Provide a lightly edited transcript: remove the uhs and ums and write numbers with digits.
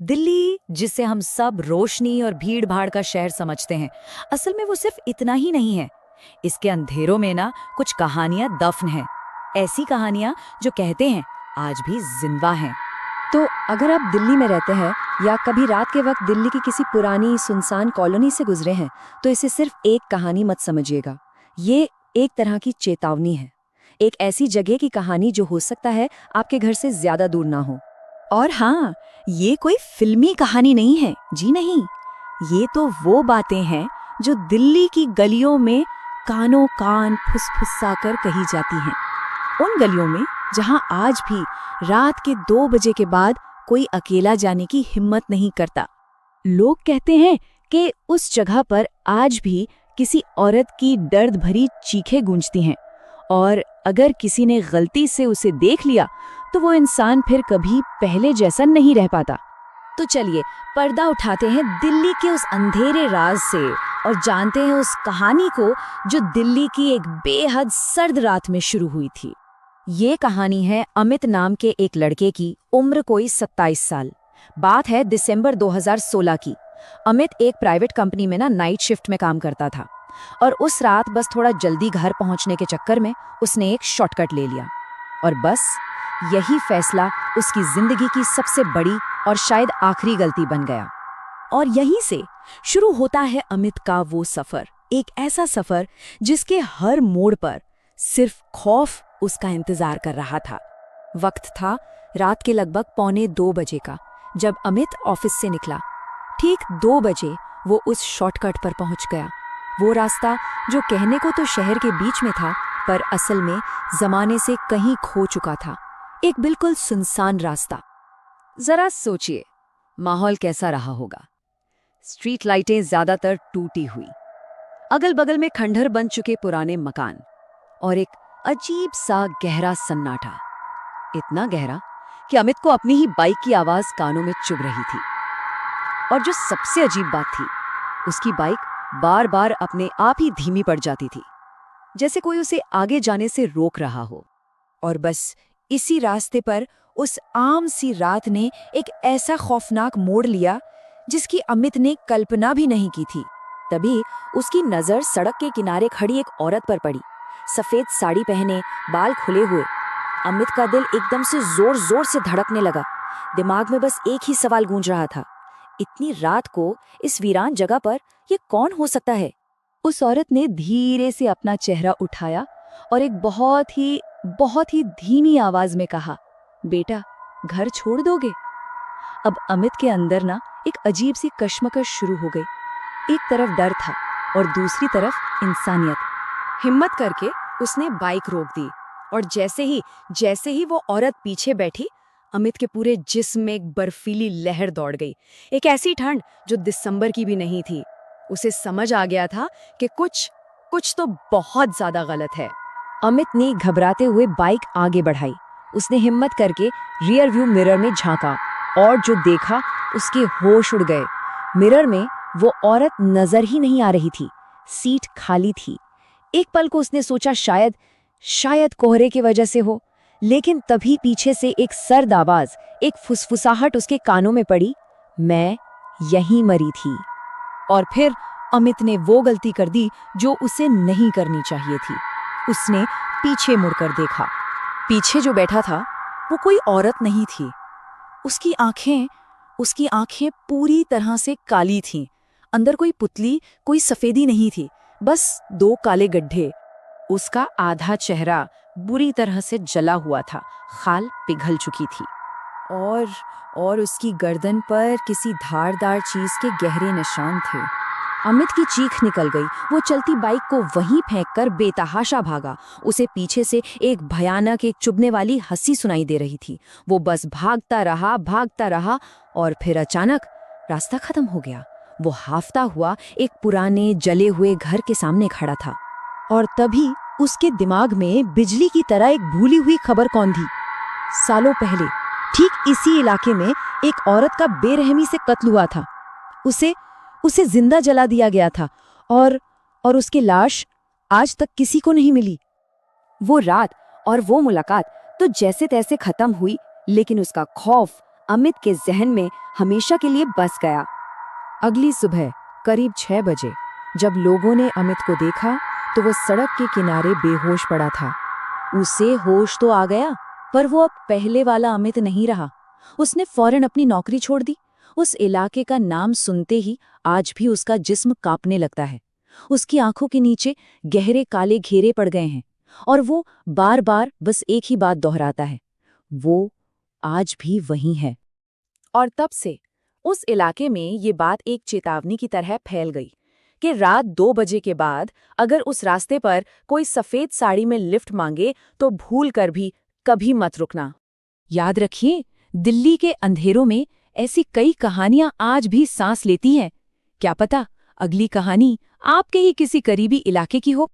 दिल्ली, जिसे हम सब रोशनी और भीड़ भाड़ का शहर समझते हैं, असल में वो सिर्फ इतना ही नहीं है। इसके अंधेरों में ना कुछ कहानियां दफन हैं। ऐसी कहानियां जो कहते हैं आज भी जिंदा हैं। तो अगर आप दिल्ली में रहते हैं या कभी रात के वक्त दिल्ली की किसी पुरानी सुनसान कॉलोनी से गुजरे हैं, तो इसे सिर्फ एक कहानी मत समझिएगा। ये एक तरह की चेतावनी है, एक ऐसी जगह की कहानी जो हो सकता है आपके घर से ज्यादा दूर ना हो। और हाँ, ये कोई फिल्मी कहानी नहीं है, जी नहीं। ये तो वो बातें हैं जो दिल्ली की गलियों में कानों कान फुसफुसा कर कही जाती हैं। उन गलियों में जहां आज भी रात के 2 बजे के बाद कोई अकेला जाने की हिम्मत नहीं करता। लोग कहते हैं कि उस जगह पर आज भी किसी औरत की दर्द भरी चीखें गूंजती हैं, और अगर किसी ने गलती से उसे देख लिया तो वो इंसान फिर कभी पहले जैसा नहीं रह पाता। तो चलिए पर्दा उठाते हैं दिल्ली के उस अंधेरे राज से और जानते हैं उस कहानी को जो दिल्ली की एक बेहद सर्द रात में शुरू हुई थी। ये कहानी है अमित नाम के एक लड़के की, उम्र कोई 27 साल। बात है दिसंबर 2016 की। अमित एक प्राइवेट कंपनी में नाइट शिफ्ट में काम करता था, और उस रात बस थोड़ा जल्दी घर पहुंचने के चक्कर में उसने एक शॉर्टकट ले लिया। और बस यही फैसला उसकी जिंदगी की सबसे बड़ी और शायद आखिरी गलती बन गया। और यहीं से शुरू होता है अमित का वो सफर, एक ऐसा सफर जिसके हर मोड़ पर सिर्फ खौफ उसका इंतजार कर रहा था। वक्त था रात के लगभग 1:45 बजे का, जब अमित ऑफिस से निकला। ठीक 2 बजे वो उस शॉर्टकट पर पहुंच गया, वो रास्ता जो कहने को तो शहर के बीच में था, पर असल में जमाने से कहीं खो चुका था। एक बिल्कुल सुनसान रास्ता। जरा सोचिए माहौल कैसा रहा होगा। स्ट्रीट लाइटें ज्यादातर टूटी हुई, अगल बगल में खंडहर बन चुके पुराने मकान, और एक अजीब सा गहरा सन्नाटा, इतना गहरा कि अमित को अपनी ही बाइक की आवाज कानों में चुभ रही थी। और जो सबसे अजीब बात थी, उसकी बाइक बार बार अपने आप ही धीमी पड़ जाती थी, जैसे कोई उसे आगे जाने से रोक रहा हो। और बस इसी रास्ते पर उस आम सी रात ने एक ऐसा खौफनाक मोड़ लिया जिसकी अमित ने कल्पना भी नहीं की थी। तभी उसकी नजर सड़क के किनारे खड़ी एक औरत पर पड़ी, सफेद साड़ी पहने, बाल खुले हुए। अमित का दिल एकदम से जोर जोर से धड़कने लगा। दिमाग में बस एक ही सवाल गूंज रहा था, इतनी रात को इस वीरान जगह पर ये कौन हो सकता है? उस औरत ने धीरे से अपना चेहरा उठाया और एक बहुत ही धीमी आवाज में कहा, बेटा, घर छोड़ दोगे? अब अमित के अंदर एक अजीब सी कश्मकश शुरू हो गई। एक तरफ डर था और दूसरी तरफ इंसानियत। हिम्मत करके उसने बाइक रोक दी, और जैसे ही वो औरत पीछे बैठी, अमित के पूरे जिस्म में एक बर्फीली लहर दौड़ गई। एक ऐसी ठंड जो दिसंबर की भी नहीं थी। उसे समझ आ गया था कि कुछ तो बहुत ज्यादा गलत है। अमित ने घबराते हुए बाइक आगे बढ़ाई। उसने हिम्मत करके रियर व्यू मिरर में झांका, और जो देखा उसके होश उड़ गए। मिरर में वो औरत नजर ही नहीं आ रही थी, सीट खाली थी। एक पल को उसने सोचा शायद कोहरे की वजह से हो, लेकिन तभी पीछे से एक सर्द आवाज, एक फुसफुसाहट उसके कानों में पड़ी, मैं यहीं मरी थी। और फिर अमित ने वो गलती कर दी जो उसे नहीं करनी चाहिए थी। उसने पीछे मुड़कर देखा। पीछे जो बैठा था वो कोई औरत नहीं थी। उसकी आंखें पूरी तरह से काली थीं। अंदर कोई पुतली, कोई सफेदी नहीं थी, बस 2 काले गड्ढे। उसका आधा चेहरा बुरी तरह से जला हुआ था, खाल पिघल चुकी थी, और उसकी गर्दन पर किसी धारदार चीज के गहरे निशान थे। अमित की चीख निकल गई। वो चलती बाइक को वहीं फेंककर बेतहाशा भागा। उसे पीछे से एक भयानक, एक चुभने वाली हंसी सुनाई दे रही थी। वो बस भागता रहा, और फिर अचानक रास्ता खत्म हो गया। वो हाफता हुआ एक पुराने जले हुए घर के सामने खड़ा था, और तभी उसके दिमाग में बिजली की तरह एक भूली हुई खबर कौंधी। सालों पहले ठीक इसी इलाके में एक औरत का बेरहमी से कत्ल हुआ था। उसे जिंदा जला दिया गया था, और उसकी लाश आज तक किसी को नहीं मिली। वो रात और वो मुलाकात तो जैसे तैसे खत्म हुई, लेकिन उसका खौफ अमित के जहन में हमेशा के लिए बस गया। अगली सुबह करीब 6 बजे जब लोगों ने अमित को देखा तो वो सड़क के किनारे बेहोश पड़ा था। उसे होश तो आ गया, पर वो अब पहले वाला अमित नहीं रहा। उसने फौरन अपनी नौकरी छोड़ दी। उस इलाके का नाम सुनते ही आज भी उसका जिस्म कांपने लगता है। उसकी आंखों के नीचे गहरे काले घेरे पड़ गए हैं और वो बार बार बस एक ही बात दोहराता है, वो आज भी वही है। और तब से उस इलाके में ये बात एक चेतावनी की तरह फैल गई कि रात 2 बजे के बाद अगर उस रास्ते पर कोई सफेद साड़ी में लिफ्ट मांगे तो भूल कर भी कभी मत रुकना। याद रखिए, दिल्ली के अंधेरों में ऐसी कई कहानियां आज भी सांस लेती हैं। क्या पता अगली कहानी आपके ही किसी करीबी इलाके की हो।